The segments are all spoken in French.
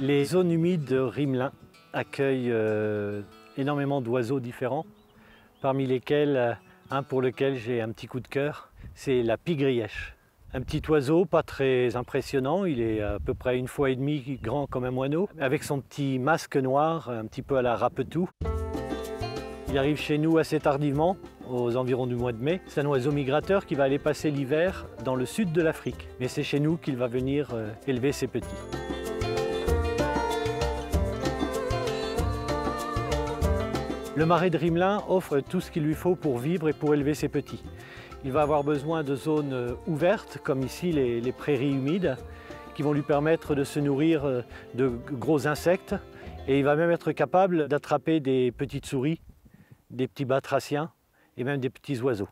Les zones humides de Rimelin accueillent énormément d'oiseaux différents, parmi lesquels un pour lequel j'ai un petit coup de cœur, c'est la pie-grièche. Un petit oiseau pas très impressionnant, il est à peu près 1,5 fois grand comme un moineau, avec son petit masque noir, un petit peu à la Rapetou. Il arrive chez nous assez tardivement, aux environs du mois de mai. C'est un oiseau migrateur qui va aller passer l'hiver dans le sud de l'Afrique. Mais c'est chez nous qu'il va venir élever ses petits. Le marais de Rimelin offre tout ce qu'il lui faut pour vivre et pour élever ses petits. Il va avoir besoin de zones ouvertes, comme ici les prairies humides, qui vont lui permettre de se nourrir de gros insectes. Et il va même être capable d'attraper des petites souris, des petits batraciens et même des petits oiseaux.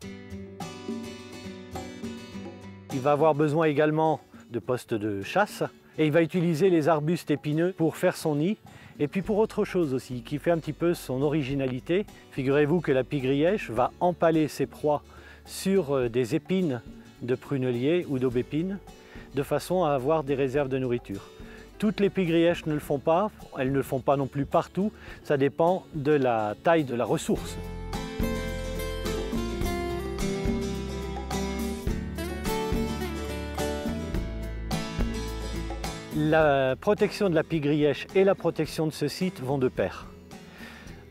Il va avoir besoin également de postes de chasse et il va utiliser les arbustes épineux pour faire son nid et puis pour autre chose aussi, qui fait un petit peu son originalité. Figurez-vous que la pie-grièche va empaler ses proies sur des épines de prunelier ou d'aubépine de façon à avoir des réserves de nourriture. Toutes les pie-grièches ne le font pas, elles ne le font pas non plus partout, ça dépend de la taille de la ressource. La protection de la pie-grièche et la protection de ce site vont de pair.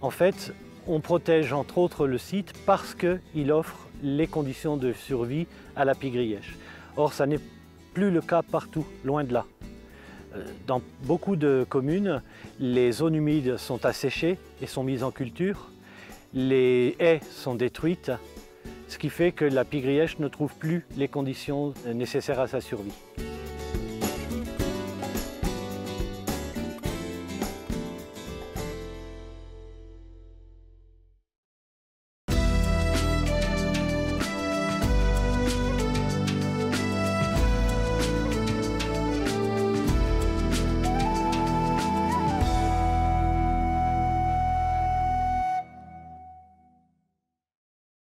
En fait, on protège entre autres le site parce qu'il offre les conditions de survie à la pie-grièche. Or, ça n'est plus le cas partout, loin de là. Dans beaucoup de communes, les zones humides sont asséchées et sont mises en culture. Les haies sont détruites, ce qui fait que la pie-grièche ne trouve plus les conditions nécessaires à sa survie.